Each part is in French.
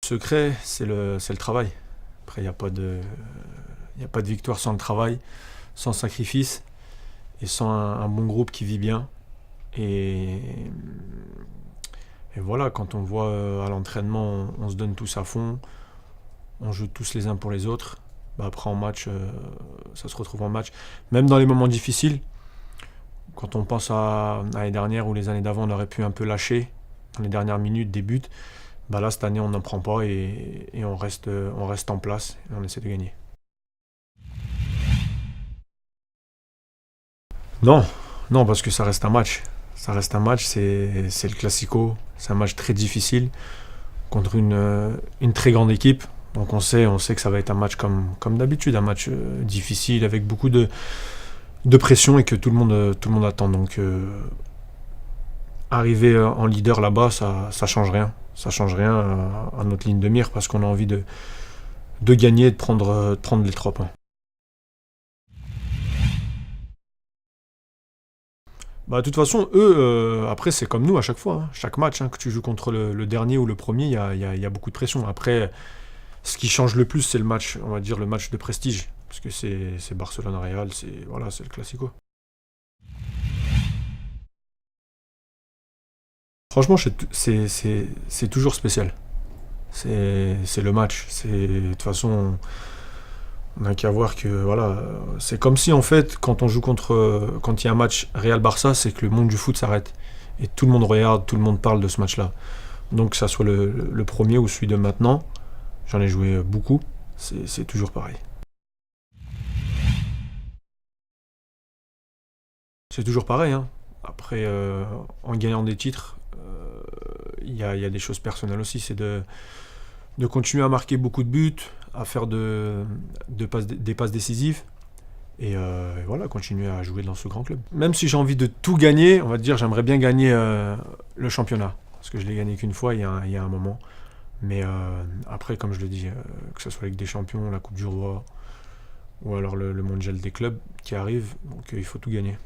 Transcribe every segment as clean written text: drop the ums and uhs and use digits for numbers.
Le secret, c'est le travail. Après, il n'y a pas de victoire sans le travail, sans sacrifice et sans un bon groupe qui vit bien. Et, et voilà, quand on voit à l'entraînement, on se donne tous à fond, on joue tous les uns pour les autres. Bah après, en match, ça se retrouve en match. Même dans les moments difficiles, quand on pense à l'année dernière ou les années d'avant, on aurait pu un peu lâcher dans les dernières minutes des buts. Bah là, cette année, on n'en prend pas et on reste en place et on essaie de gagner. Non, non, parce que ça reste un match. Ça reste un match, c'est le Classico. C'est un match très difficile contre une très grande équipe. Donc on sait que ça va être un match comme d'habitude, un match difficile avec beaucoup de pression et que tout le monde attend. Donc arriver en leader là-bas, ça change rien. Ça change rien à notre ligne de mire parce qu'on a envie de gagner et de prendre les 3 points. Bah, de toute façon, eux, après, c'est comme nous à chaque fois, hein. Chaque match, hein, que tu joues contre le dernier ou le premier, il y a beaucoup de pression. Après, ce qui change le plus, c'est le match, on va dire le match de prestige. Parce que c'est Barcelone-Real, c'est le Classico. Franchement, c'est toujours spécial. C'est le match. De toute façon, on n'a qu'à voir que voilà, c'est comme si en fait, quand il y a un match Real-Barça, c'est que le monde du foot s'arrête. Et tout le monde regarde, tout le monde parle de ce match-là. Donc, que ça soit le premier ou celui de maintenant, j'en ai joué beaucoup, c'est toujours pareil. C'est toujours pareil, hein. Après, en gagnant des titres, il y a des choses personnelles aussi. C'est de continuer à marquer beaucoup de buts, à faire des passes décisives. Et voilà, continuer à jouer dans ce grand club. Même si j'ai envie de tout gagner, on va dire, j'aimerais bien gagner le championnat. Parce que je l'ai gagné qu'une fois il y a un moment. Mais après, comme je le dis, que ce soit avec des champions, la Coupe du Roi, ou alors le mondial des clubs qui arrive, donc il faut tout gagner.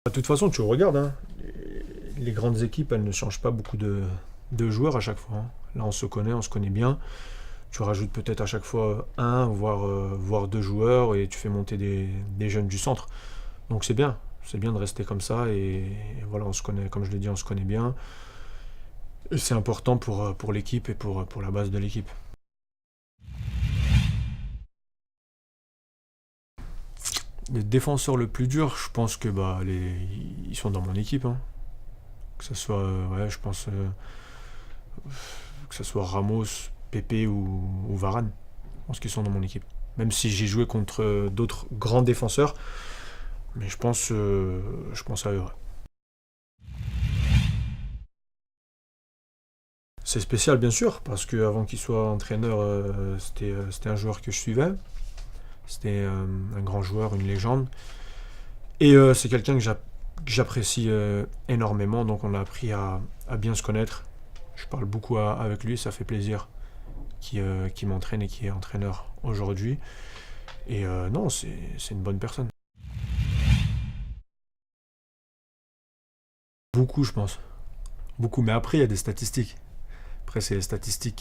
De toute façon, tu regardes, hein, les grandes équipes, elles ne changent pas beaucoup de joueurs à chaque fois, hein. Là, on se connaît bien. Tu rajoutes peut-être à chaque fois un, voire 2 joueurs, et tu fais monter des jeunes du centre. Donc c'est bien. C'est bien de rester comme ça, et voilà, on se connaît, comme je l'ai dit, on se connaît bien. Et c'est important pour l'équipe et pour la base de l'équipe. Les défenseurs le plus dur, je pense que bah, ils sont dans mon équipe, hein. Que ce soit, ouais, je pense, que ce soit Ramos, Pepe ou Varane. Je pense qu'ils sont dans mon équipe. Même si j'ai joué contre d'autres grands défenseurs, mais je pense à eux. Ouais. C'est spécial, bien sûr, parce qu'avant qu'il soit entraîneur, c'était un joueur que je suivais. C'était un grand joueur, une légende. Et c'est quelqu'un que j'apprécie énormément, donc on a appris à bien se connaître. Je parle beaucoup avec lui, ça fait plaisir qui m'entraîne et qui est entraîneur aujourd'hui. Et non, c'est une bonne personne. Beaucoup, je pense. Beaucoup, mais après, il y a des statistiques. Après, c'est les statistiques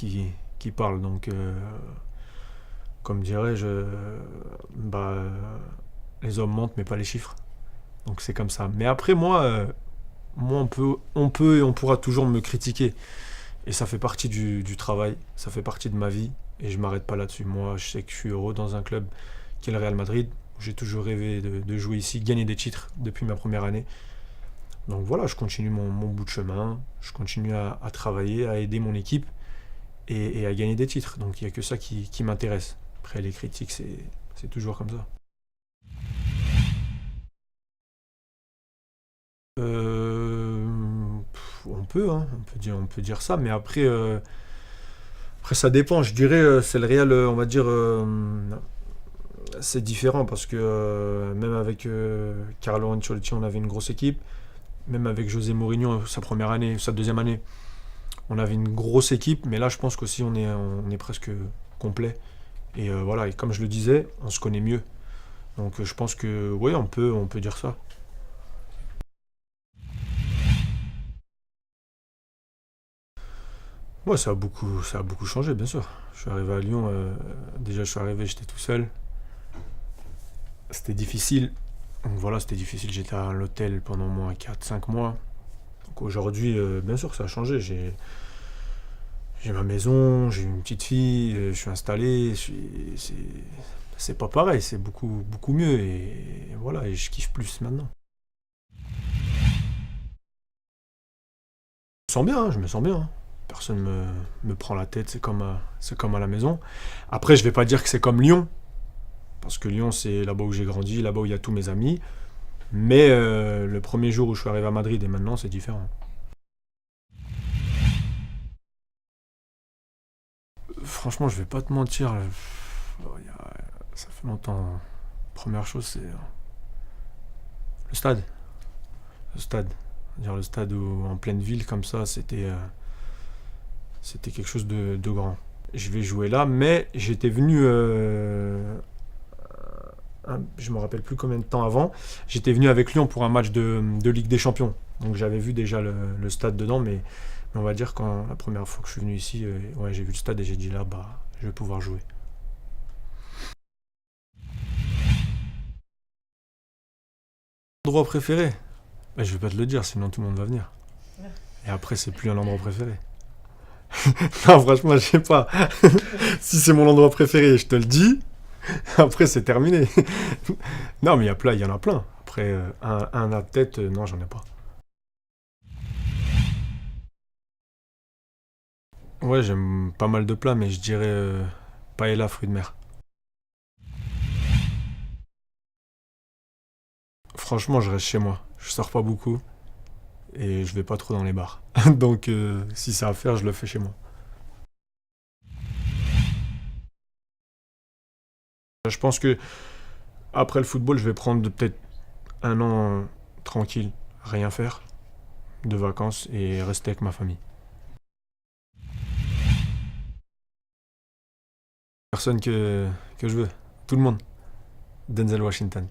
qui parlent. Donc, comme dirais-je, bah, les hommes mentent, mais pas les chiffres. Donc, c'est comme ça. Mais après, moi on peut et on pourra toujours me critiquer. Et ça fait partie du travail, ça fait partie de ma vie. Et je m'arrête pas là-dessus. Moi, je sais que je suis heureux dans un club qui est le Real Madrid. J'ai toujours rêvé de jouer ici, gagner des titres depuis ma première année. Donc voilà, je continue mon bout de chemin, je continue à travailler, à aider mon équipe et à gagner des titres. Donc il n'y a que ça qui m'intéresse. Après, les critiques, c'est toujours comme ça. On peut, hein, on peut dire ça, mais après ça dépend. Je dirais, c'est le Real, on va dire, c'est différent parce que même avec Carlo Ancelotti, on avait une grosse équipe. Même avec José Mourinho, sa première année, sa deuxième année, on avait une grosse équipe, mais là, je pense qu'aussi, on est presque complet. Et voilà, et comme je le disais, on se connaît mieux. Donc je pense que, oui, on peut dire ça. Ouais, ça a beaucoup changé, bien sûr. Je suis arrivé à Lyon, déjà je suis arrivé, j'étais tout seul. C'était difficile. Donc voilà, c'était difficile. J'étais à l'hôtel pendant au moins 4 5 mois. Donc aujourd'hui, bien sûr, ça a changé. J'ai ma maison, j'ai une petite fille, je suis installé. C'est pas pareil, c'est beaucoup mieux. Et voilà, et je kiffe plus maintenant. Je me sens bien, hein, je me sens bien, hein. Personne me prend la tête, c'est comme à la maison. Après, je vais pas dire que c'est comme Lyon, parce que Lyon, c'est là-bas où j'ai grandi, là-bas où il y a tous mes amis. Mais le premier jour où je suis arrivé à Madrid et maintenant, c'est différent. Franchement, je vais pas te mentir, ça fait longtemps. Première chose, c'est le stade. Le stade. Dire le stade en pleine ville comme ça, c'était quelque chose de grand. Je vais jouer là, mais j'étais venu, je me rappelle plus combien de temps avant, j'étais venu avec Lyon pour un match de Ligue des Champions. Donc j'avais vu déjà le stade dedans, mais on va dire quand la première fois que je suis venu ici, ouais, j'ai vu le stade et j'ai dit là, bah, je vais pouvoir jouer. Endroit préféré? Bah, je vais pas te le dire, sinon tout le monde va venir. Et après, c'est plus un endroit préféré. Non, franchement, je sais pas. Si c'est mon endroit préféré, je te le dis. Après, c'est terminé. Non, mais il y en a plein. Après, un à tête, non, j'en ai pas. Ouais, j'aime pas mal de plats, mais je dirais paella, fruits de mer. Franchement, je reste chez moi. Je sors pas beaucoup et je vais pas trop dans les bars. Donc, si c'est à faire, je le fais chez moi. Je pense que après le football, je vais prendre peut-être un an tranquille, rien faire, de vacances et rester avec ma famille. Personne que je veux. Tout le monde. Denzel Washington.